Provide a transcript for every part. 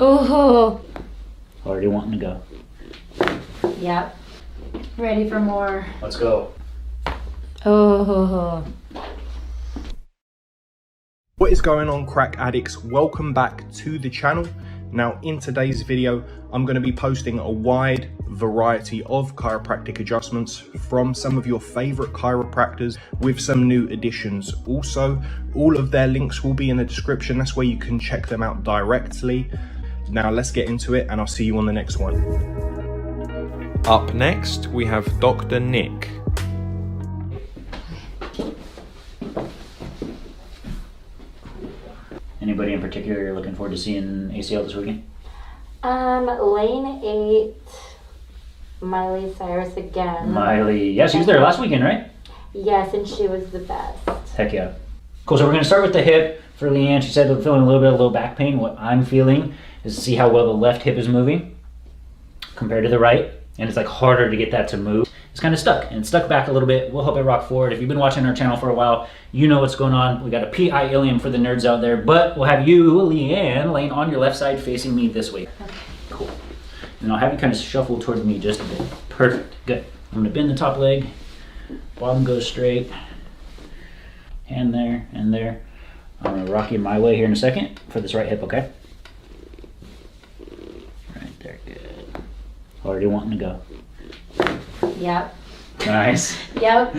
Oh. Already wanting to go. Yep. Ready for more. Let's go. Oh. What is going on, crack addicts? Welcome back to the channel. Now in today's video, I'm going to be posting a wide variety of chiropractic adjustments from some of your favorite chiropractors with some new additions. Also, all of their links will be in the description. That's where you can check them out directly. Now let's get into it and I'll see you on the next one. Up next, we have Dr. Nick. Anybody in particular you're looking forward to seeing ACL this weekend? Lane 8, Miley Cyrus again. Miley, yeah, she was there last weekend, right? Yes, and she was the best. Heck yeah. Cool, so we're gonna start with the hip for Leanne. She said feeling a little bit of low back pain. What I'm feeling is to see how well the left hip is moving compared to the right. And it's like harder to get that to move. It's kind of stuck, and it's stuck back a little bit. We'll help it rock forward. If you've been watching our channel for a while, you know what's going on. We got a PI ilium for the nerds out there, but we'll have you, Leanne, laying on your left side facing me this way. Okay. Cool. And I'll have you kind of shuffle towards me just a bit. Perfect, good. I'm gonna bend the top leg, bottom goes straight, hand there and there. I'm gonna rock you my way here in a second for this right hip, okay? Right there, good. Already wanting to go. Yep. Nice. Yep.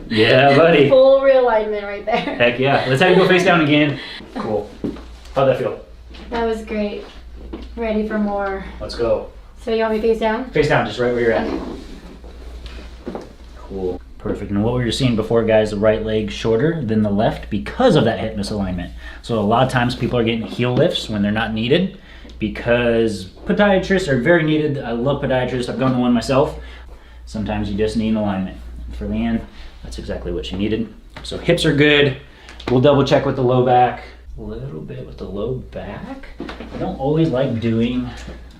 Yeah, buddy. Full realignment right there. Heck yeah. Let's have you go face down again. Cool. How'd that feel? That was great. Ready for more. Let's go. So you want me face down? Face down, just right where you're at. Cool. Perfect. And what we were seeing before, guys, the right leg shorter than the left because of that hip misalignment. So a lot of times people are getting heel lifts when they're not needed because podiatrists are very needed. I love podiatrists. I've gone to one myself. Sometimes you just need an alignment. And for Leanne, that's exactly what she needed. So hips are good. We'll double check with the low back. A little bit with the low back. I don't always like doing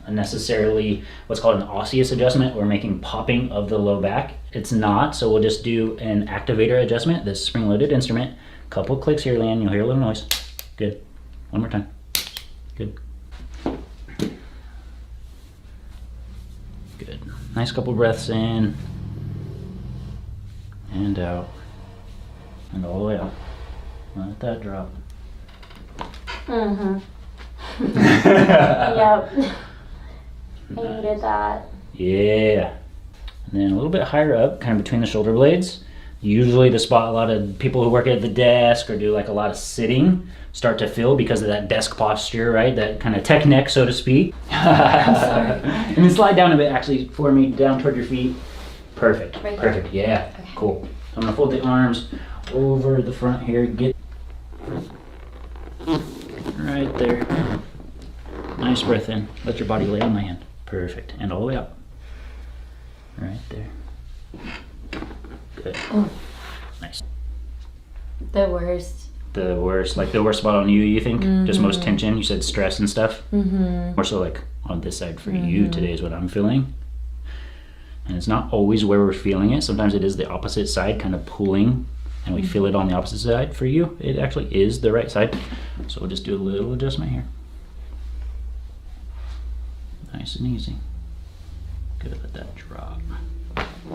necessarily what's called an osseous adjustment. We're making popping of the low back. It's not, so we'll just do an activator adjustment, this spring-loaded instrument. Couple clicks here, Leanne, you'll hear a little noise. Good. One more time. Good. Good. Nice couple breaths in and out and all the way out. Let that drop. Mm-hmm. Yep. I needed that. Yeah. And then a little bit higher up, kind of between the shoulder blades. Usually the spot a lot of people who work at the desk or do like a lot of sitting start to feel because of that desk posture, right? That kind of tech neck, so to speak. And then slide down a bit actually for me, down toward your feet. Perfect, Right perfect, yeah, Okay. Cool. I'm gonna fold the arms over the front here, get right there. Nice breath in, let your body lay on my hand. Perfect, and all the way up. Right there. Good. Oh. Nice. The worst. The worst, like the worst spot on you, you think? Just most tension? You said stress and stuff? More so like on this side for you today is what I'm feeling. And it's not always where we're feeling it. Sometimes it is the opposite side kind of pulling and we feel it on the opposite side. For you, it actually is the right side. So we'll just do a little adjustment here. Nice and easy. Good, let that drop.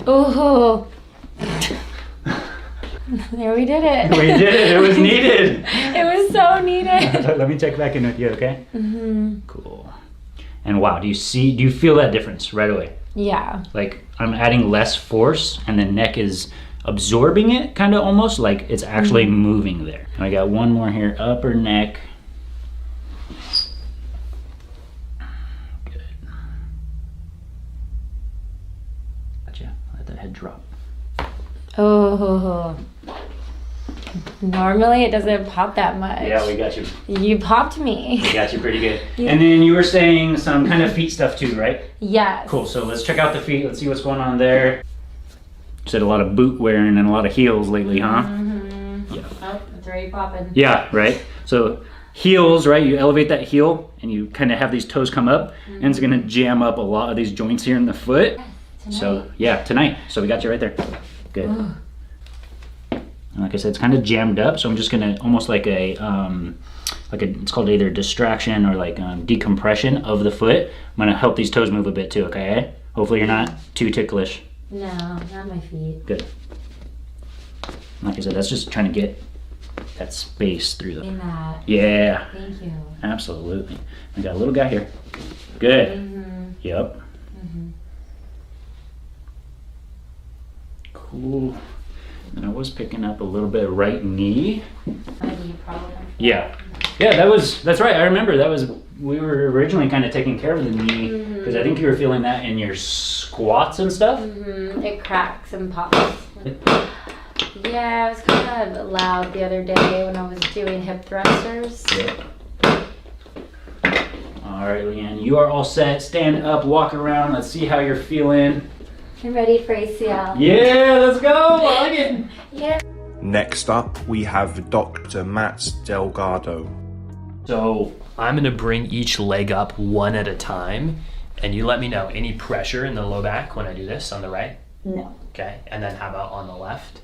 Oh. There we did it. We did it, it was needed. It was so needed. Let me check back in with you, okay? Cool. And wow, do you feel that difference right away? Yeah. Like I'm adding less force and the neck is absorbing it, kind of almost like it's actually moving there. And I got one more here, upper neck. Good. Gotcha, let that head drop. Oh. Normally it doesn't pop that much. Yeah, we got you. You popped me. We got you pretty good. And then you were saying some kind of feet stuff too, right? Yes. Cool, so let's check out the feet. Let's see what's going on there. You said a lot of boot wearing and a lot of heels lately, huh? Yeah. Oh, it's already popping. Yeah, right? So heels, right? You elevate that heel and you kind of have these toes come up and it's gonna jam up a lot of these joints here in the foot. Tonight. So yeah, tonight. So we got you right there. Good. And like I said, it's kind of jammed up, so I'm just gonna almost like a it's called either distraction or like decompression of the foot. I'm gonna help these toes move a bit too, okay? Hopefully you're not too ticklish. No, not my feet. Good. Like I said, that's just trying to get that space through the... In that. Yeah. Thank you. Absolutely. We got a little guy here. Good. Mm-hmm. Yep. Mm-hmm. Cool. And I was picking up a little bit of right knee. Knee problem. Yeah. Yeah, that's right. I remember we were originally kind of taking care of the knee because I think you were feeling that in your squats and stuff. Mm-hmm. It cracks and pops. Yeah, I was kind of loud the other day when I was doing hip thrusters. Yeah. All right, Leanne, you are all set. Stand up, walk around. Let's see how you're feeling. I'm ready for ACL. Yeah, let's go. I like it. Yeah. Next up, we have Dr. Matt Delgado. So I'm gonna bring each leg up one at a time, and you let me know any pressure in the low back when I do this on the right. No. Okay, and then how about on the left?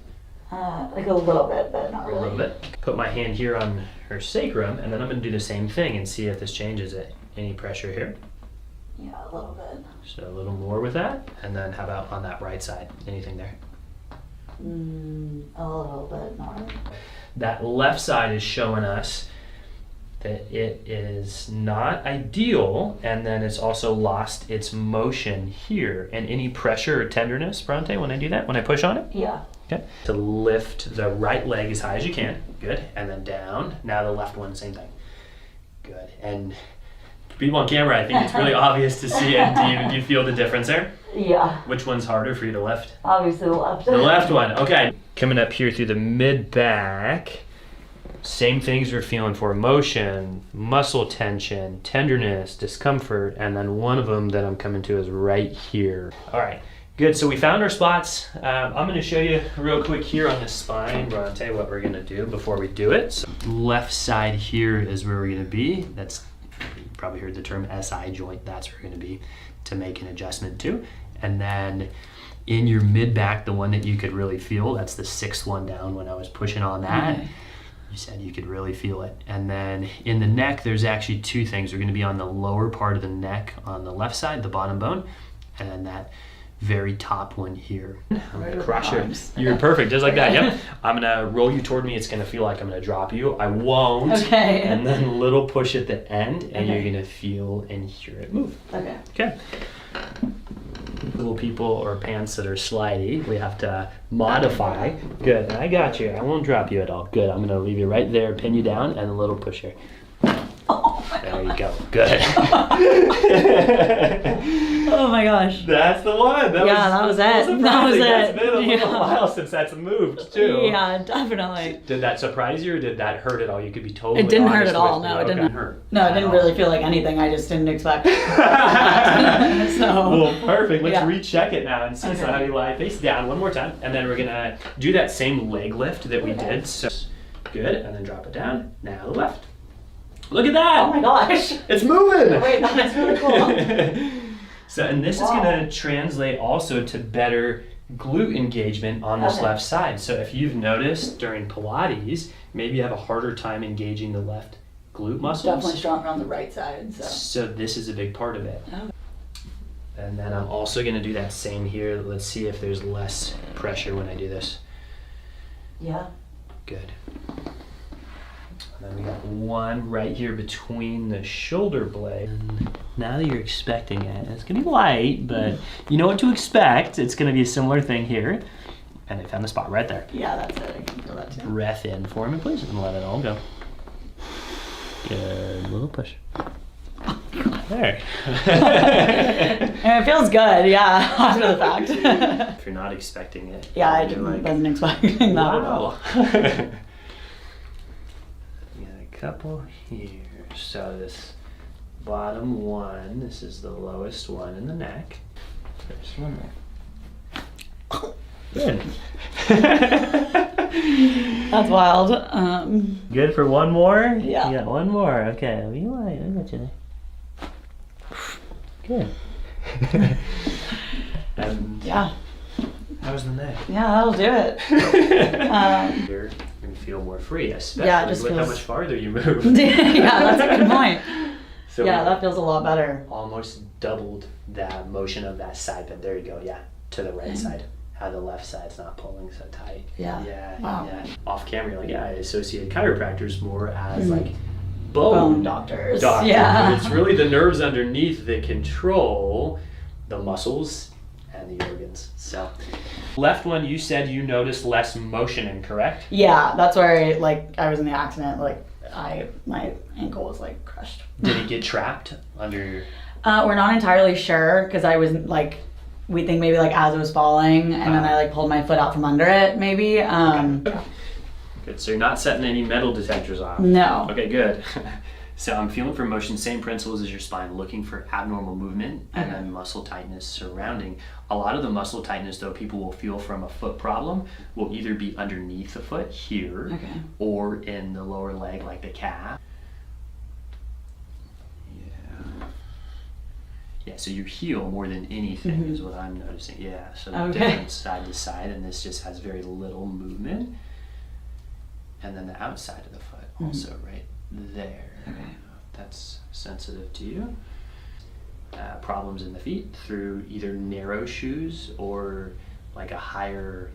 Like a little bit, but not A really. little bit. Put my hand here on her sacrum, and then I'm gonna do the same thing and see if this changes it. Any pressure here? Yeah, a little bit. So a little more with that, and then how about on that right side? Anything there? A little bit, not really. That left side is showing us that it is not ideal, and then it's also lost its motion here. And any pressure or tenderness, Bronte, when I do that, when I push on it? Yeah. Okay. To lift the right leg as high as you can. Good. And then down. Now the left one, same thing. Good. And for people on camera, I think it's really obvious to see it. Do you feel the difference there? Yeah. Which one's harder for you to lift? Obviously the left. The left one. Okay. Coming up here through the mid-back. Same things we're feeling for motion, muscle tension, tenderness, discomfort, and then one of them that I'm coming to is right here. All right, good. So we found our spots. I'm going to show you real quick here on the spine, Bronte, what we're going to do before we do it. So left side here is where we're going to be. That's, you probably heard the term SI joint. That's where we're going to be to make an adjustment to. And then in your mid-back, the one that you could really feel, that's the sixth one down when I was pushing on that. Okay. You said you could really feel it. And then in the neck, there's actually two things. We're going to be on the lower part of the neck on the left side, the bottom bone, and then that very top one here. I'm going to crush your arms. You're perfect, just like that. Yep. I'm going to roll you toward me. It's going to feel like I'm going to drop you. I won't. Okay. And then a little push at the end, and Okay. you're going to feel and hear it move. Okay. Okay. Little people or pants that are slidey, we have to modify. Good, I got you. I won't drop you at all. Good, I'm gonna leave you right there, pin you down, and a little push here. There you go. Good. Oh my gosh. That's the one. That was it. That was surprising. It's it. been a little Yeah. while since that's moved too. Yeah, definitely. Did that surprise you, or did that hurt at all? You could be totally It didn't hurt honest at all. with No, me. it Okay. didn't hurt. No, it didn't really feel like anything. I just didn't expect. So. Well, perfect. Let's Yeah. recheck it now and see. So Okay. how you lie face down one more time, and then we're gonna do that same leg lift that we did. So good, and then drop it down. Now the left. Look at that! Oh my gosh. It's moving. Wait, that's really cool. So, and this is gonna translate also to better glute engagement on this Okay. left side. So if you've noticed during Pilates, maybe you have a harder time engaging the left glute muscles. Definitely stronger on the right side. So this is a big part of it. Oh. And then I'm also gonna do that same here. Let's see if there's less pressure when I do this. Yeah. Good. And then we got one right here between the shoulder blade. And now that you're expecting it, it's gonna be light, but you know what to expect. It's gonna be a similar thing here. And I found the spot right there. Yeah, that's it. I can feel that too. Breath in for me, please, and let it all go. Good, little push. There. And it feels good, yeah, after the fact. If you're not expecting it. Yeah, I you're like, wasn't expecting that at all. wow. We got a couple here. So this bottom one, this is the lowest one in the neck. There's one there. Good. That's wild. Good for one more? Yeah. You got one more. Okay. What do you like? I got you there. Good. And Yeah. how's the neck? Yeah, that'll do it. You're gonna feel more free, especially Yeah, it just with how feels- much farther you move. Yeah, that's a good point. So Yeah, we that feels a lot better. almost doubled that motion of that side bend. There you go. Yeah, to the right side. How the left side's not pulling so tight. Yeah. Yeah. Wow. Yeah. Off camera, you're like, yeah, I associate chiropractors more as like Bone doctors. doctor, Yeah. but it's really the nerves underneath that control the muscles and the organs. So, left one, you said you noticed less motion in, correct? Yeah, that's where I was in the accident. My ankle was like crushed. Did it get trapped under? We're not entirely sure because I was like, we think maybe like as it was falling, and then I like pulled my foot out from under it, maybe. Good. So you're not setting any metal detectors off. No. Okay, good. So I'm feeling for motion, same principles as your spine, looking for abnormal movement and then muscle tightness surrounding. A lot of the muscle tightness, though, people will feel from a foot problem will either be underneath the foot here or in the lower leg, like the calf. Yeah, so your heel more than anything is what I'm noticing. Yeah, so different side to side, and this just has very little movement. And then the outside of the foot also right there. That's sensitive to you. Problems in the feet through either narrow shoes or like a higher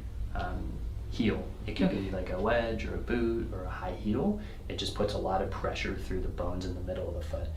heel. It could be like a wedge or a boot or a high heel. It just puts a lot of pressure through the bones in the middle of the foot.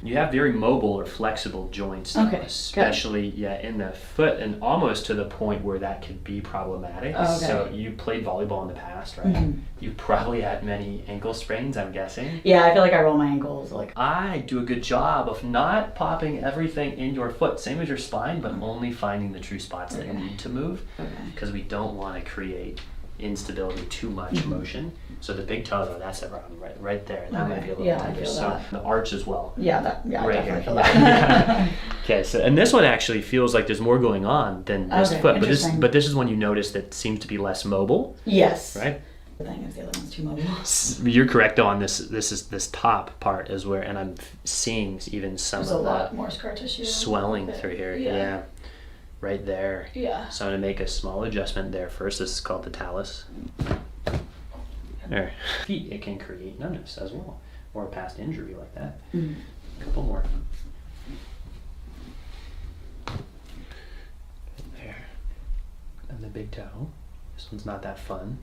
You have very mobile or flexible joints, though, especially in the foot, and almost to the point where that could be problematic. So you played volleyball in the past, right? You probably had many ankle sprains, I'm guessing. Yeah, I feel like I roll my ankles I do a good job of not popping everything in your foot, same as your spine, but only finding the true spots that need to move, because we don't want to create instability, too much motion. So the big toe, though, that's the problem right there. That might be a little tighter. So the arch as well. I right definitely here. feel that. Okay, so and this one actually feels like there's more going on than this foot, but this is one you notice that seems to be less mobile. Yes. Right. The thing is, the other one's too mobile. You're correct though on this. This top part is where, and I'm seeing even some There's of a lot that more scar tissue. swelling through here. Yeah. Right there. Yeah. So I'm going to make a small adjustment there first. This is called the talus. There. Feet, it can create numbness as well, or a past injury like that. A couple more. There. And the big toe. This one's not that fun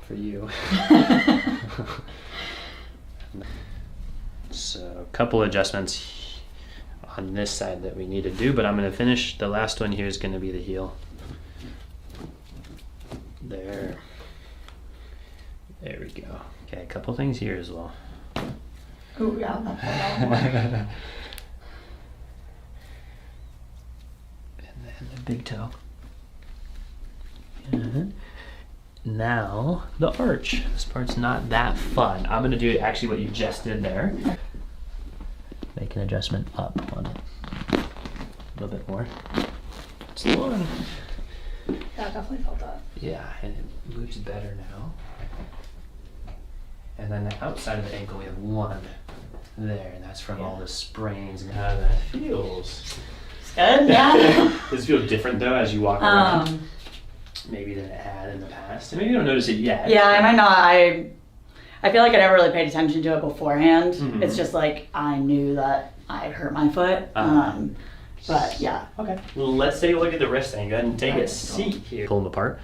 for you. So a couple adjustments on this side that we need to do, but I'm going to finish. The last one here is going to be the heel. There we go. Okay, a couple things here as well. Oh yeah, that one. And then the big toe. And now the arch. This part's not that fun. I'm going to do actually what you just did there. Make an adjustment up on it. A little bit more. It's the one. Yeah, I definitely felt that. Yeah, and it moves better now. And then the outside of the ankle, we have one there, and that's from all the sprains and how that feels. It's good, yeah. Does it feel different though as you walk around? Maybe than it had in the past. And maybe you don't notice it yet. Yeah, I might not. I feel like I never really paid attention to it beforehand. It's just like I knew that I hurt my foot. But yeah. Okay. Well, let's take a look at the wrist thing. Go ahead and take a seat here. Pull them apart.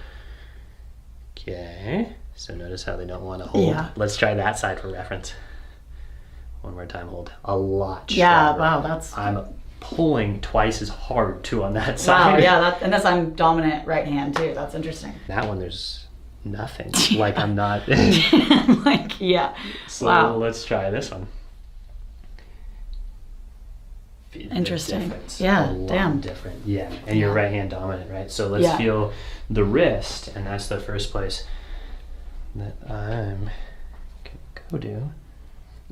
Okay. So notice how they don't want to hold. Yeah. Let's try that side for reference. One more time, hold. A lot stronger. Yeah, wow, that's... I'm pulling twice as hard too on that side. Wow, yeah, and that's I'm dominant right hand too. That's interesting. That one, there's nothing. Like I'm not. Like, yeah. So wow. Let's try this one. Interesting. Yeah, damn. Different. Yeah, and you're right hand dominant, right? So let's feel the wrist, and that's the first place that I'm gonna go to.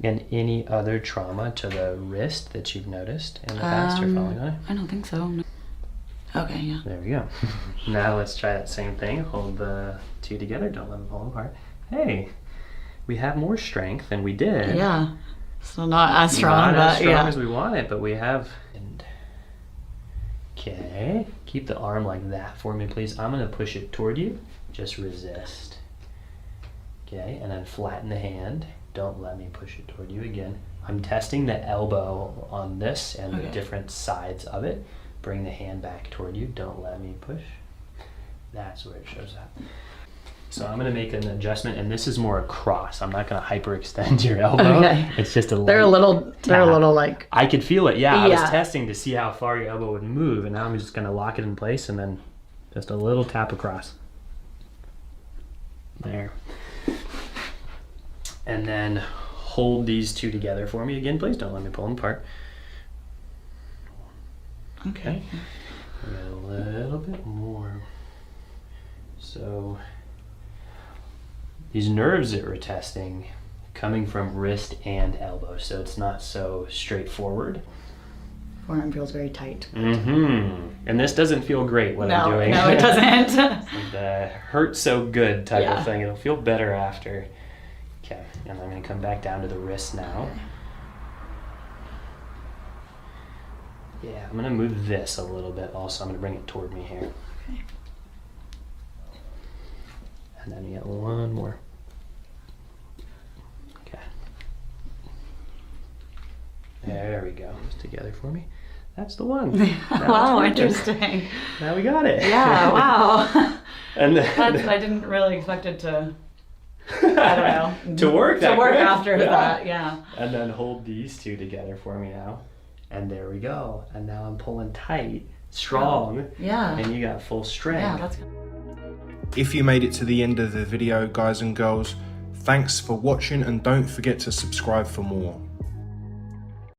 And any other trauma to the wrist that you've noticed in the past or following on it? I don't think so. No. Okay, yeah. There we go. Now let's try that same thing. Hold the two together. Don't let them fall apart. Hey, we have more strength than we did. Yeah. So not as strong, not as but strong as we want it, but we have. Okay. Keep the arm like that for me, please. I'm going to push it toward you. Just resist. Okay, and then flatten the hand. Don't let me push it toward you again. I'm testing the elbow on this and the different sides of it. Bring the hand back toward you. Don't let me push. That's where it shows up. So I'm going to make an adjustment, and this is more across. I'm not going to hyperextend your elbow. Okay. It's just a They're a little like. I could feel it. Yeah, I was Yeah. testing to see how far your elbow would move, and now I'm just going to lock it in place and then just a little tap across. There. And then hold these two together for me again, please. Don't let me pull them apart. Okay. We got a little bit more. So these nerves that we're testing coming from wrist and elbow, so it's not so straightforward. Forearm feels very tight. And this doesn't feel great what I'm doing. No, it doesn't. The hurt so good type Yeah. of thing. It'll feel better after. Okay, and I'm going to come back down to the wrist now. Yeah, I'm going to move this a little bit also. I'm going to bring it toward me here. Okay. And then you get one more. Okay. There we go. Just together for me. That's the one. Wow, interesting. Now we got it. Yeah, wow. And then, I didn't really expect it to, I don't know. to work that To work quick. after Yeah. that, yeah. And then hold these two together for me now. And there we go. And now I'm pulling tight, strong, Yeah. and you got full strength. Yeah, that's If you made it to the end of the video, guys and girls, thanks for watching, and don't forget to subscribe for more.